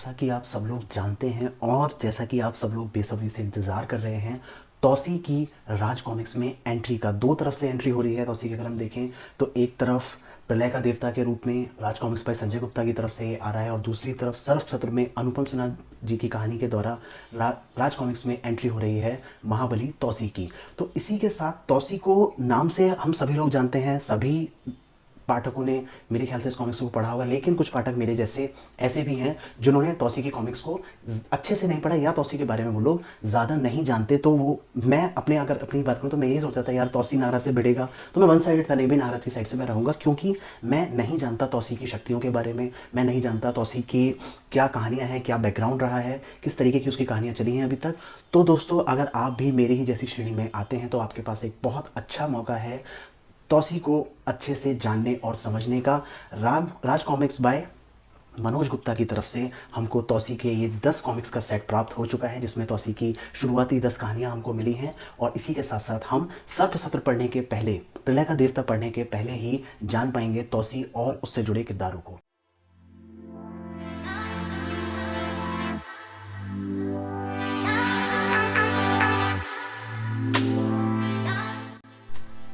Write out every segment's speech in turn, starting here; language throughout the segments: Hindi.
जैसा कि आप सब लोग जानते हैं और जैसा कि आप सब लोग बेसब्री से इंतज़ार कर रहे हैं, तौसी की राज कॉमिक्स में एंट्री का दो तरफ से एंट्री हो रही है। तौसी की अगर हम देखें तो एक तरफ प्रलय का देवता के रूप में राज कॉमिक्स पर संजय गुप्ता की तरफ से आ रहा है और दूसरी तरफ सर्फ सत्र में अनुपम सिन्हा जी की कहानी के द्वारा राज कॉमिक्स में एंट्री हो रही है महाबली तौसी की। तो इसी के साथ तौसी को नाम से हम सभी लोग जानते हैं, सभी पाठकों ने मेरे ख्याल से इस कॉमिक्स को पढ़ा होगा, लेकिन कुछ पाठक मेरे जैसे ऐसे भी हैं जिन्होंने तौसी की कॉमिक्स को अच्छे से नहीं पढ़ा या तौसी के बारे में वो लोग ज़्यादा नहीं जानते। तो वो मैं अगर अपनी बात करूँ तो मैं यही सोचा था यार तौसी नागराज से भिड़ेगा तो मैं वन साइडेड था, नहीं भी नागराज की साइड से मैं रहूँगा, क्योंकि मैं नहीं जानता तौसी की शक्तियों के बारे में, मैं नहीं जानता तौसी की क्या कहानियाँ हैं, क्या बैकग्राउंड रहा है, किस तरीके की उसकी कहानियाँ चली हैं अभी तक। तो दोस्तों, अगर आप भी मेरी ही जैसी श्रेणी में आते हैं तो आपके पास एक बहुत अच्छा मौका है तौसी को अच्छे से जानने और समझने का। राज कॉमिक्स बाय मनोज गुप्ता की तरफ से हमको तौसी के ये 10 कॉमिक्स का सेट प्राप्त हो चुका है, जिसमें तौसी की शुरुआती 10 कहानियाँ हमको मिली हैं। और इसी के साथ साथ हम सर्प सत्र पढ़ने के पहले, प्रलय का देवता पढ़ने के पहले ही जान पाएंगे तौसी और उससे जुड़े किरदारों को।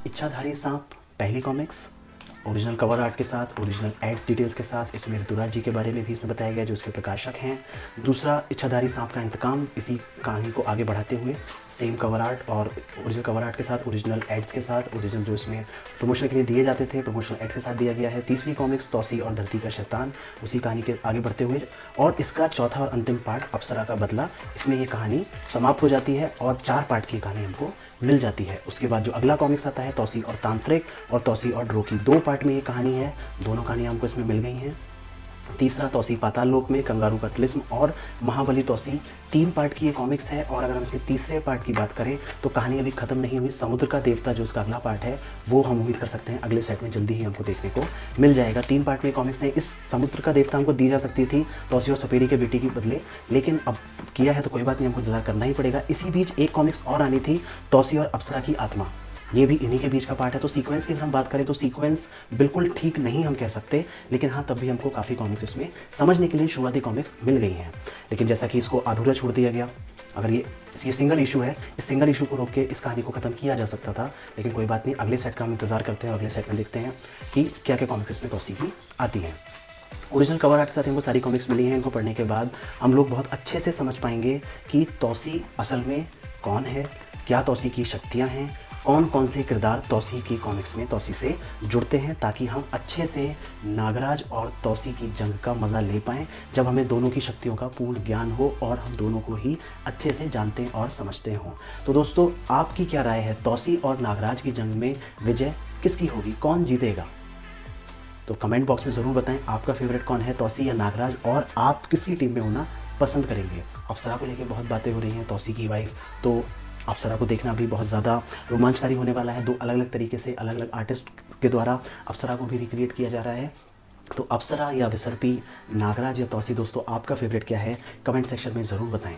इच्छाधारी सांप पहली कॉमिक्स ओरिजिनल कवर आर्ट के साथ, ओरिजिनल एड्स डिटेल्स के साथ। इसमें ऋतुराज जी के बारे में भी इसमें बताया गया जो इसके प्रकाशक हैं। दूसरा, इच्छाधारी सांप का इंतकाम, इसी कहानी को आगे बढ़ाते हुए सेम कवर आर्ट और ओरिजिनल कवर आर्ट के साथ, ओरिजिनल एड्स के साथ, ओरिजिनल जो इसमें प्रमोशन के लिए दिए जाते थे प्रमोशनल एड्स के साथ दिया गया है। तीसरी कॉमिक्स तौसी और धरती का शैतान, उसी कहानी के आगे बढ़ते हुए। और इसका चौथा और अंतिम पार्ट अप्सरा का बदला, इसमें ये कहानी समाप्त हो जाती है और 4 पार्ट की कहानी हमको मिल जाती है। उसके बाद जो अगला कॉमिक्स आता है तौसी और तांत्रिक और तौसी और ड्रोकी, 2 पार्ट में ये कहानी है, दोनों कहानियाँ हमको इसमें मिल गई हैं। तीसरा, तौसी पाताल लोक में कंगारू का तिलिस्म और महाबली तौसी, 3 पार्ट की ये कॉमिक्स है। और अगर हम इसके तीसरे पार्ट की बात करें तो कहानी अभी खत्म नहीं हुई। समुद्र का देवता जो इसका अगला पार्ट है वो हम उम्मीद कर सकते हैं अगले सेट में जल्दी ही हमको देखने को मिल जाएगा। 3 पार्ट में कॉमिक्स हैं। इस समुद्र का देवता हमको दी जा सकती थी तौसी और सपेड़ी के बेटी के बदले, लेकिन अब किया है तो कोई बात नहीं, हमको इंतजार करना ही पड़ेगा। इसी बीच एक कॉमिक्स और आनी थी, तौसी और अप्सरा की आत्मा, ये भी इन्हीं के बीच का पार्ट है। तो सीक्वेंस की अगर हम बात करें तो सीक्वेंस बिल्कुल ठीक नहीं हम कह सकते, लेकिन हाँ तब भी हमको काफ़ी कॉमिक्स इसमें समझने के लिए शुरुआती कॉमिक्स मिल गई हैं। लेकिन जैसा कि इसको अधूरा छोड़ दिया गया, अगर ये सिंगल इशू है, इस सिंगल इशू को रोक के इस कहानी को ख़त्म किया जा सकता था, लेकिन कोई बात नहीं, अगले सेट का हम इंतजार करते हैं और अगले सेट में देखते हैं कि क्या क्या कॉमिक्स इसमें तौसी की आती हैं। ओरिजिनल कवर आर्ट के साथ हमको सारी कॉमिक्स मिली हैं। इनको पढ़ने के बाद हम लोग बहुत अच्छे से समझ पाएंगे कि तौसी असल में कौन है, क्या तौसी की शक्तियाँ हैं, कौन कौन से किरदार तौसी की कॉमिक्स में तौसी से जुड़ते हैं, ताकि हम अच्छे से नागराज और तौसी की जंग का मज़ा ले पाएँ, जब हमें दोनों की शक्तियों का पूर्ण ज्ञान हो और हम दोनों को ही अच्छे से जानते और समझते हों। तो दोस्तों, आपकी क्या राय है, तौसी और नागराज की जंग में विजय किसकी होगी, कौन जीतेगा? तो कमेंट बॉक्स में ज़रूर बताएं आपका फेवरेट कौन है, तौसी या नागराज, और आप किसकी टीम में होना पसंद करेंगे। अप्सरा को लेकर बहुत बातें हो रही हैं, तौसी की वाइफ, तो अप्सरा को देखना भी बहुत ज़्यादा रोमांचकारी होने वाला है। 2 अलग अलग तरीके से अलग अलग आर्टिस्ट के द्वारा अप्सरा को भी रिक्रिएट किया जा रहा है। तो अप्सरा या विसर्पी, नागराज या तौसी, दोस्तों आपका फेवरेट क्या है, कमेंट सेक्शन में ज़रूर बताएं।